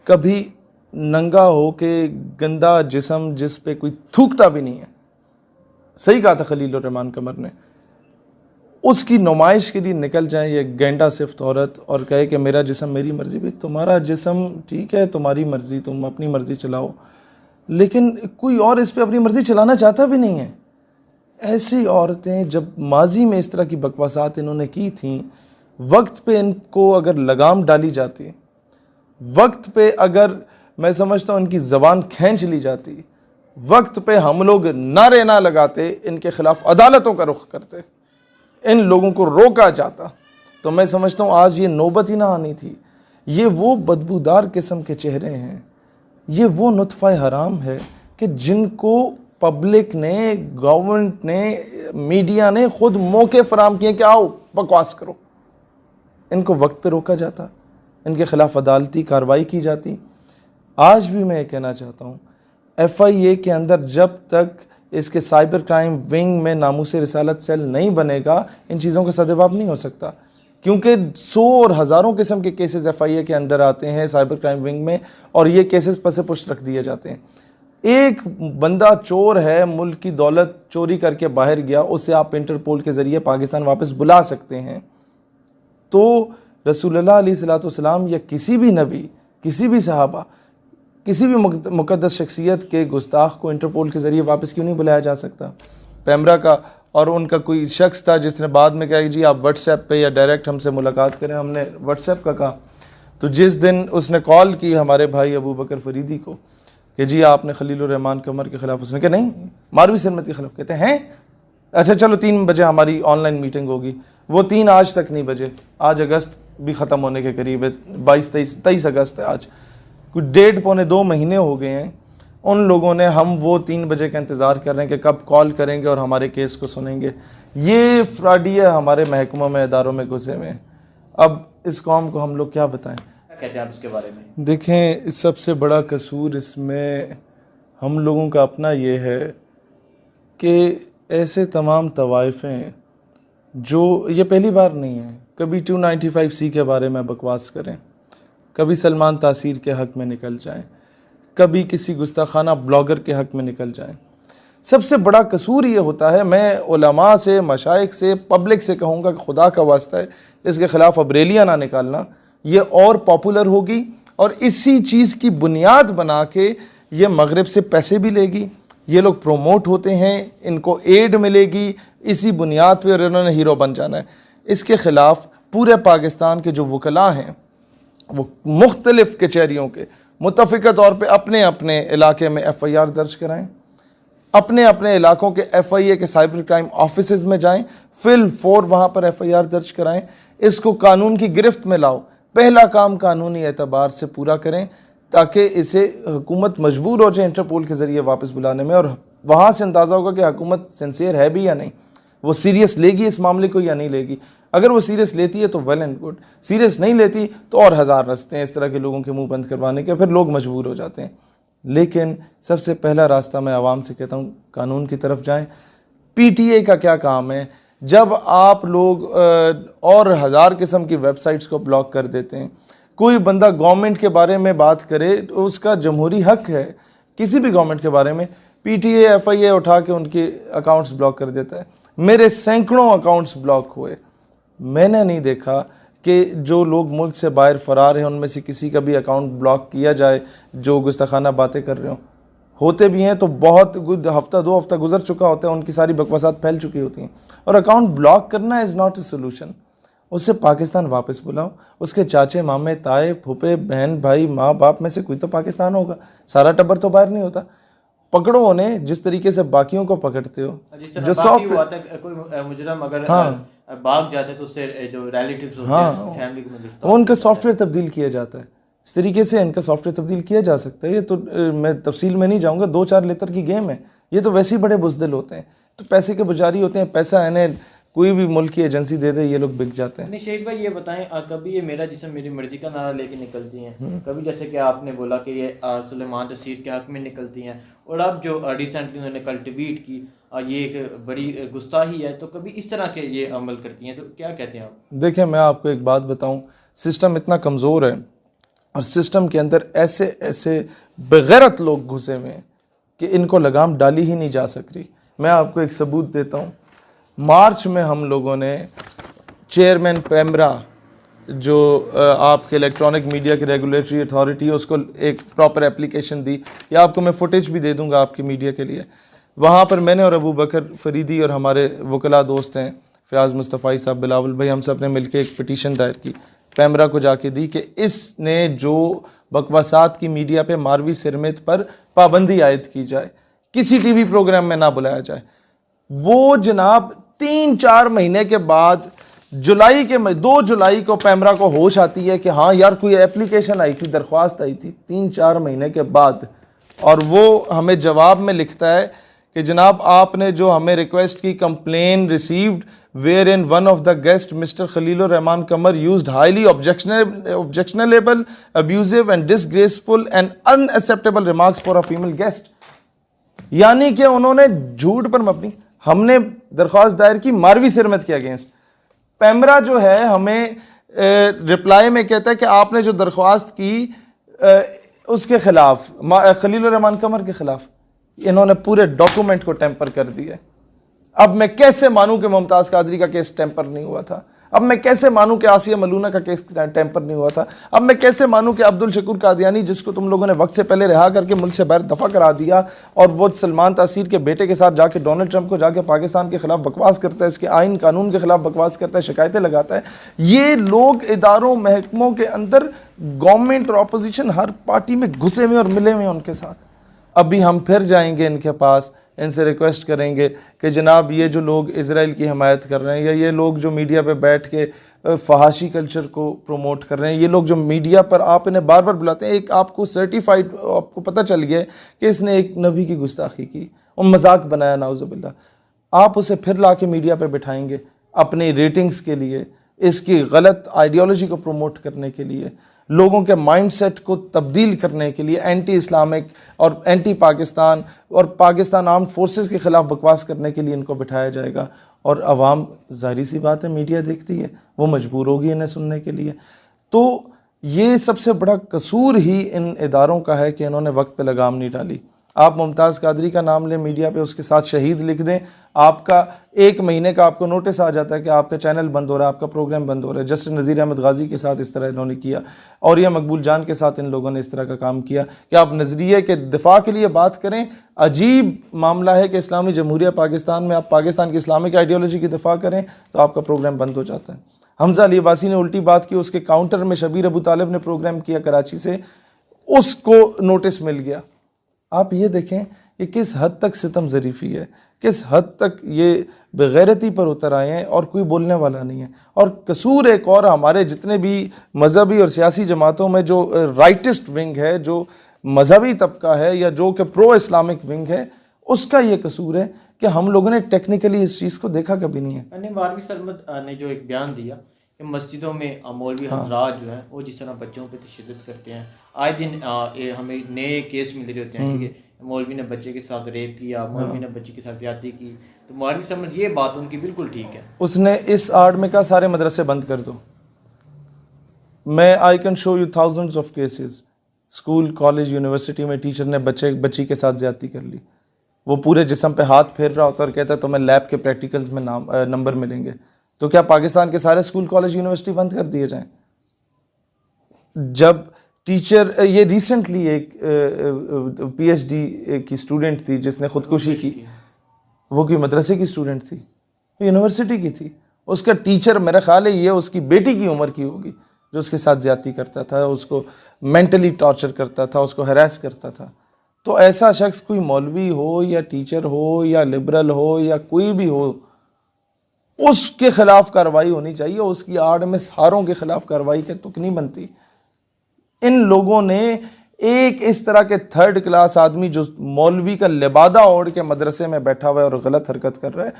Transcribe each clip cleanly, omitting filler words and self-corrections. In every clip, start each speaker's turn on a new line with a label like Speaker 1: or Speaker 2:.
Speaker 1: कभी नंगा हो के गंदा जिस्म जिस पे कोई थूकता भी नहीं है, सही कहा था खलील रहमान कमर ने, उसकी नुमाइश के लिए निकल जाए ये गेंडा सिफ्त औरत और कहे कि मेरा जिस्म मेरी मर्जी। भी तुम्हारा जिस्म ठीक है, तुम्हारी मर्जी, तुम अपनी मर्जी चलाओ, लेकिन कोई और इस पे अपनी मर्जी चलाना चाहता भी नहीं है। ऐसी औरतें जब माजी में इस तरह की बकवासात इन्होंने की थी, वक्त पे इनको अगर लगाम डाली जाती, वक्त पे अगर मैं समझता हूँ इनकी ज़बान खींच ली जाती, वक्त पे हम लोग नारे ना लगाते, इनके खिलाफ अदालतों का रुख करते, इन लोगों को रोका जाता, तो मैं समझता हूँ आज ये नौबत ही ना आनी थी। ये वो बदबूदार किस्म के चेहरे हैं, ये वो नुत्फ़ा हराम है कि जिनको पब्लिक ने, गवर्नमेंट ने, मीडिया ने खुद मौके फराम किए कि आओ बकवास करो। इनको वक्त पे रोका जाता, इनके खिलाफ अदालती कार्रवाई की जाती। आज भी मैं ये कहना चाहता हूँ, FIA के अंदर जब तक इसके साइबर क्राइम विंग में नामूस रिसालत सेल नहीं बनेगा, इन चीज़ों का सद्भाव नहीं हो सकता, क्योंकि 100 और हज़ारों किस्म के केसेस FIA के अंदर आते हैं साइबर क्राइम विंग में, और ये केसेस पसे पुष्ट रख दिए जाते हैं। एक बंदा चोर है, मुल्क की दौलत चोरी करके बाहर गया, उसे आप इंटरपोल के ज़रिए पाकिस्तान वापस बुला सकते हैं। तो रसूलुल्लाह अलैहिस्सलाम या किसी भी नबी, किसी भी सहाबा, किसी भी मुक़द्दस शख्सियत के गुस्ताख को इंटरपोल के ज़रिए वापस क्यों नहीं बुलाया जा सकता? पैमरा का और उनका कोई शख्स था जिसने बाद में कहा कि जी आप व्हाट्सएप पे या डायरेक्ट हमसे मुलाकात करें। हमने व्हाट्सएप का कहा, तो जिस दिन उसने कॉल की हमारे भाई अबू बकर फरीदी को कि जी आपने खलील रहमान कमर के ख़िलाफ़, उसने कहा नहीं, मारवी सरमत के ख़िलाफ़। कहते हैं अच्छा चलो 3 बजे हमारी ऑनलाइन मीटिंग होगी। वो 3 आज तक नहीं बजे। आज अगस्त भी ख़त्म होने के करीब है, 23 अगस्त है आज, कुछ 1.5-2 महीने हो गए हैं। उन लोगों ने, हम वो 3 बजे का इंतज़ार कर रहे हैं कि कब कॉल करेंगे और हमारे केस को सुनेंगे। ये फ्रॉडिया हमारे महकमों में, इदारों में घुसे हुए हैं। अब इस कौम को हम लोग क्या बताएं?
Speaker 2: क्या कहते हैं आप इसके बारे में?
Speaker 1: देखें, सबसे बड़ा कसूर इसमें हम लोगों का अपना ये है कि ऐसे तमाम तवाइफ़ें जो, ये पहली बार नहीं है, कभी 295C के बारे में बकवास करें, कभी सलमान तासीर के हक़ में निकल जाएं, कभी किसी गुस्ताखाना ब्लॉगर के हक़ में निकल जाएं। सबसे बड़ा कसूर ये होता है, मैं उलमा से, मशाइख से, पब्लिक से कहूँगा कि खुदा का वास्ता है इसके ख़िलाफ़ अब रैलियाँ ना निकालना। ये और पॉपुलर होगी और इसी चीज़ की बुनियाद बना के ये मगरिब से पैसे भी लेगी, ये लोग प्रोमोट होते हैं, इनको एड मिलेगी, इसी बुनियाद पर इन्होंने हीरो बन जाना है। इसके ख़िलाफ़ पूरे पाकिस्तान के जो वकला हैं वो मुख्तलिफ़ कचहरियों के मुतफ़िक़ा तौर पे अपने अपने इलाके में FIR दर्ज कराएं, अपने अपने इलाकों के FIA के साइबर क्राइम ऑफिसेज़ में जाएं, फिल 4 वहाँ पर FIR दर्ज कराएं, इसको कानून की गिरफ्त में लाओ। पहला काम कानूनी एतबार से पूरा करें ताकि इसे हुकूमत मजबूर हो जाए इंटरपोल के ज़रिए वापस बुलाने में, और वहाँ से अंदाज़ा होगा कि हुकूमत सिंसियर है भी या नहीं, वो सीरियस लेगी इस मामले को या नहीं लेगी। अगर वो सीरियस लेती है तो वेल एंड गुड, सीरियस नहीं लेती तो और हज़ार रास्ते हैं इस तरह के लोगों के मुंह बंद करवाने के, फिर लोग मजबूर हो जाते हैं। लेकिन सबसे पहला रास्ता मैं आवाम से कहता हूँ, कानून की तरफ जाएं। PTA का क्या काम है? जब आप लोग और हज़ार किस्म की वेबसाइट्स को ब्लॉक कर देते हैं, कोई बंदा गवर्नमेंट के बारे में बात करे तो उसका जमहूरी हक है, किसी भी गवर्नमेंट के बारे में, PTA FIA उठा के उनके अकाउंट्स ब्लॉक कर देता है। मेरे सैकड़ों अकाउंट्स ब्लॉक हुए, मैंने नहीं देखा कि जो लोग मुल्क से बाहर फ़रार हैं उनमें से किसी का भी अकाउंट ब्लॉक किया जाए जो गुस्ताखाना बातें कर रहे हो। होते भी हैं तो बहुत हफ्ता 2 हफ्ता गुजर चुका होता है, उनकी सारी बकवासात फैल चुकी होती हैं। और अकाउंट ब्लॉक करना इज़ नॉट ए सोल्यूशन। उससे पाकिस्तान वापस बुलाओ, उसके चाचे, मामे, ताए, फूफे, बहन, भाई, माँ बाप में से कोई तो पाकिस्तान होगा, सारा टब्बर तो बाहर नहीं होता। पकड़ो उन्हें जिस तरीके से बाकियों को पकड़ते हो।
Speaker 2: जो सॉफ्ट कोई मुजरम अगर भाग जाता है तो उससे जो रिलेटिव्स होते हैं, फैमिली को,
Speaker 1: उनका सॉफ्टवेयर तब्दील किया जाता है। इस तरीके से इनका सॉफ्टवेयर तब्दील किया जा सकता है। ये तो मैं तफसील में नहीं जाऊँगा, 2-4 लेतर की गेम है। ये तो वैसे ही बड़े बुज़दिल होते हैं, तो पैसे के पुजारी होते हैं, पैसा इन्हें कोई भी मुल्क की एजेंसी दे दे, ये लोग बिक जाते हैं।
Speaker 2: नहीं शेख भाई, ये बताएं, कभी ये मेरा जिस्म मेरी मर्जी का नारा लेके निकलती हैं, कभी जैसे कि आपने बोला कि ये सुलेमान तसीर के हक़ में निकलती हैं, और अब जो रिसेंटली उन्होंने कल ट्वीट की, ये एक बड़ी गुस्ताही है, तो कभी इस तरह के ये अमल करती हैं, तो क्या कहते हैं आप?
Speaker 1: देखिए, मैं आपको एक बात बताऊं, सिस्टम इतना कमज़ोर है और सिस्टम के अंदर ऐसे ऐसे बेगैरत लोग घुसे हुए हैं कि इनको लगाम डाली ही नहीं जा सक रही। मैं आपको एक सबूत देता हूँ। मार्च में हम लोगों ने चेयरमैन पैमरा, जो आपके इलेक्ट्रॉनिक मीडिया की रेगुलेटरी अथॉरिटी है, उसको एक प्रॉपर एप्लीकेशन दी, या आपको मैं फुटेज भी दे दूंगा आपकी मीडिया के लिए। वहाँ पर मैंने और अबू बकर फरीदी और हमारे वकला दोस्त हैं फ़याज़ मुस्तफ़ाई साहब, बिलावल भाई, हम सब ने मिलकर एक पिटीशन दायर की, पैमरा को जाके दी कि इसने जो बकवासात की मीडिया पे मारवी सिरमित पर पाबंदी आयद की जाए, किसी टीवी प्रोग्राम में ना बुलाया जाए। वो जनाब 3-4 महीने के बाद जुलाई के 2 जुलाई को पैमरा को होश आती है कि हाँ यार कोई एप्लीकेशन आई थी, दरख्वास्त आई थी 3-4 महीने के बाद, और वो हमें जवाब में लिखता है कि जनाब आपने जो हमें रिक्वेस्ट की, complain received where in one of the guest mister Khalilur Rahman Qamar used highly objectionable, abusive and disgraceful and unacceptable remarks for a female guest. यानी कि उन्होंने झूठ पर मबनी, हमने दरख्वास्त दायर की मारवी सिरमत के अगेंस्ट। पैमरा जो है हमें रिप्लाई में कहता है कि आपने जो दरख्वास्त की उसके खिलाफ, खलीलुर रहमान कमर के खिलाफ, इन्होंने पूरे डॉक्यूमेंट को टेम्पर कर दिया। अब मैं कैसे मानूं कि मुमताज़ कादरी का केस टेम्पर नहीं हुआ था? अब मैं कैसे मानूं कि आसिया मलूना का केस टेम्पर नहीं हुआ था? अब मैं कैसे मानूं कि अब्दुल शकूर कादियानी, जिसको तुम लोगों ने वक्त से पहले रिहा करके मुल्क से बाहर दफा करा दिया, और वो सलमान तासीर के बेटे के साथ जाके डोनाल्ड ट्रंप को जाके पाकिस्तान के खिलाफ बकवास करता है, इसके आइन कानून के खिलाफ बकवास करता है, शिकायतें लगाता है। ये लोग इदारों महकमों के अंदर गवर्नमेंट और अपोजिशन हर पार्टी में घुसे हुए और मिले हुए हैं उनके साथ। अभी हम फिर जाएंगे इनके पास, इनसे रिक्वेस्ट करेंगे कि जनाब ये जो लोग इज़राइल की हमायत कर रहे हैं, या ये लोग जो मीडिया पे बैठ के फहाशी कल्चर को प्रमोट कर रहे हैं, ये लोग जो मीडिया पर आप इन्हें बार बार बुलाते हैं, एक आपको सर्टिफाइड, आपको पता चल गया कि इसने एक नबी की गुस्ताखी की और मजाक बनाया, नाउज़ुबिल्लाह, आप उसे फिर ला के मीडिया पर बिठाएंगे अपनी रेटिंग्स के लिए, इसकी गलत आइडियोलॉजी को प्रमोट करने के लिए, लोगों के माइंडसेट को तब्दील करने के लिए, एंटी इस्लामिक और एंटी पाकिस्तान और पाकिस्तान आर्म्ड फोर्सेस के ख़िलाफ़ बकवास करने के लिए इनको बिठाया जाएगा। और अवाम, ज़ाहिर सी बात है, मीडिया देखती है, वो मजबूर होगी इन्हें सुनने के लिए। तो ये सबसे बड़ा कसूर ही इन इदारों का है कि इन्होंने वक्त पे लगाम नहीं डाली। आप मुमताज़ कादरी का नाम लें मीडिया पे, उसके साथ शहीद लिख दें, आपका 1 महीने का आपको नोटिस आ जाता है कि आपका चैनल बंद हो रहा है, आपका प्रोग्राम बंद हो रहा है। जस्टिस नज़ीर अहमद गाजी के साथ इस तरह इन्होंने किया, और यह मकबूल जान के साथ इन लोगों ने इस तरह का काम किया कि आप नज़रिए के दिफा के लिए बात करें। अजीब मामला है कि इस्लामी जमहूरिया पाकिस्तान में आप पाकिस्तान की इस्लामिक आइडियोलॉजी की दिफा करें तो आपका प्रोग्राम बंद हो जाता है। हमजा अली अब्बासी ने उल्टी बात की, उसके काउंटर में शबीर अबू तालिब ने प्रोग्राम किया कराची से, उसको नोटिस मिल गया। आप ये देखें कि किस हद तक सितम ज़रीफ़ी है, किस हद तक ये बेगैरती पर उतर आए हैं और कोई बोलने वाला नहीं है। और कसूर एक और हमारे जितने भी मजहबी और सियासी जमातों में जो राइटिस्ट विंग है, जो मजहबी तबका है, या जो कि प्रो इस्लामिक विंग है, उसका ये कसूर है कि हम लोगों ने टेक्निकली इस चीज़ को देखा कभी नहीं है।
Speaker 2: मैंने मारवी सरमद ने जो एक बयान दिया कि मस्जिदों में मौलवी हजरात जो हैं वो जिस तरह बच्चों पे तशद्दुद करते हैं, आए दिन हमें नए केस मिल रहे होते हैं, ठीक है, मौलवी ने बच्चे के साथ रेप किया, मौलवी ने बच्चे के साथ ज्यादती की, तो मारवी सरमद ये बात उनकी बिल्कुल ठीक है।
Speaker 1: उसने इस आड़ में कहा सारे मदरसे बंद कर दो। मैं I can show you thousands of cases, school, college, university में टीचर ने बच्ची के साथ ज्यादती कर ली, वो पूरे जिस्म पे हाथ फेर रहा होता और कहता है तो मैं लैब के प्रैक्टिकल्स में नंबर मिलेंगे। तो क्या पाकिस्तान के सारे स्कूल, कॉलेज, यूनिवर्सिटी बंद कर दिए जाएं? जब टीचर, ये रिसेंटली एक PhD की स्टूडेंट थी जिसने खुदकुशी की, वो कोई मदरसे की स्टूडेंट थी, यूनिवर्सिटी की थी, उसका टीचर मेरा ख्याल है ये उसकी बेटी की उम्र की होगी, जो उसके साथ ज्यादती करता था, उसको मेंटली टॉर्चर करता था, उसको हरास करता था। तो ऐसा शख्स, कोई मौलवी हो या टीचर हो या लिबरल हो या कोई भी हो, उसके खिलाफ कार्रवाई होनी चाहिए। उसकी आड़ में सारों के खिलाफ कार्रवाई के तुक नहीं बनती। इन लोगों ने एक इस तरह के 3rd क्लास आदमी जो मौलवी का लिबादा ओढ़ के मदरसे में बैठा हुआ है और गलत हरकत कर रहा है,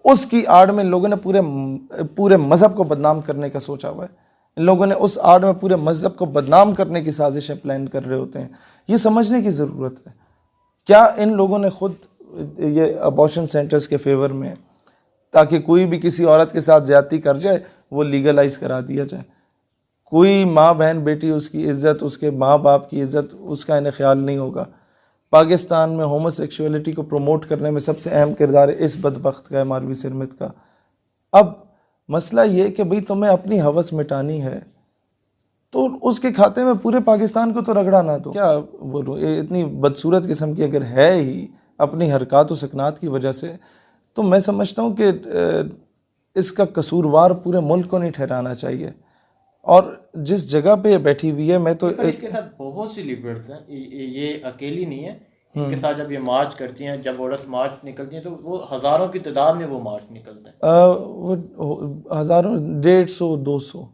Speaker 1: उसकी आड़ में इन लोगों ने पूरे मजहब को बदनाम करने का सोचा हुआ है। इन लोगों ने उस आड़ में पूरे मजहब को बदनाम करने की साजिशें प्लान कर रहे होते हैं। ये समझने की ज़रूरत है। क्या इन लोगों ने खुद ये अबॉर्शन सेंटर्स के फेवर में, ताकि कोई भी किसी औरत के साथ ज्यादती कर जाए वो लीगलाइज करा दिया जाए? कोई माँ बहन बेटी उसकी इज़्ज़त, उसके माँ बाप की इज़्ज़त, उसका इन्हें ख्याल नहीं होगा। पाकिस्तान में होमोसेक्सुअलिटी को प्रमोट करने में सबसे अहम किरदार इस बदबख्त का है, मालवी सिरमित का। अब मसला ये कि भाई तुम्हें अपनी हवस मिटानी है तो उसके खाते में पूरे पाकिस्तान को तो रगड़ा ना दो। क्या बोलूँ, इतनी बदसूरत किस्म की अगर है ही अपनी हरकत व सकनात की वजह से, तो मैं समझता हूँ कि इसका कसूरवार पूरे मुल्क को नहीं ठहराना चाहिए। और जिस जगह पे ये बैठी हुई है, मैं तो
Speaker 2: पर इसके साथ बहुत सी लिबरल्स हैं, ये अकेली नहीं है। इनके साथ जब ये मार्च करती हैं, जब औरत मार्च निकलती हैं, तो वो हज़ारों की तादाद में वो मार्च निकलता है।
Speaker 1: वो हज़ारों, 150, 200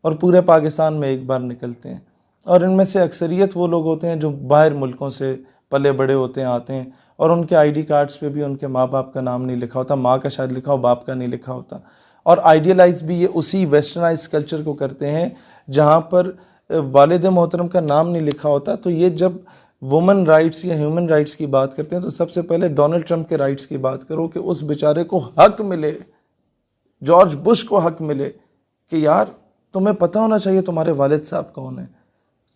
Speaker 1: और पूरे पाकिस्तान में एक बार निकलते हैं। और इनमें से अक्सरियत वो लोग होते हैं जो बाहर मुल्कों से पले बड़े होते हैं, आते हैं, और उनके आईडी कार्ड्स पे भी उनके माँ बाप का नाम नहीं लिखा होता, माँ का शायद लिखा हो, बाप का नहीं लिखा होता। और आइडियलाइज भी ये उसी वेस्टर्नाइज कल्चर को करते हैं जहाँ पर वालिद मोहतरम का नाम नहीं लिखा होता। तो ये जब वुमेन राइट्स या ह्यूमन राइट्स की बात करते हैं तो सबसे पहले डोनाल्ड ट्रंप के राइट्स की बात करो कि उस बेचारे को हक मिले, जॉर्ज बुश को हक मिले कि यार तुम्हें पता होना चाहिए तुम्हारे वालिद साहब कौन है।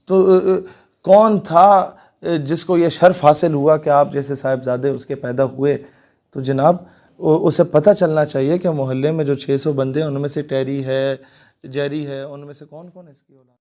Speaker 1: तो कौन था जिसको ये शर्फ हासिल हुआ कि आप जैसे साहिबजादे उसके पैदा हुए। तो जनाब उसे पता चलना चाहिए कि मोहल्ले में जो 600 बंदे हैं उनमें से टेरी है, जेरी है, उनमें से कौन कौन है इसकी औलाद।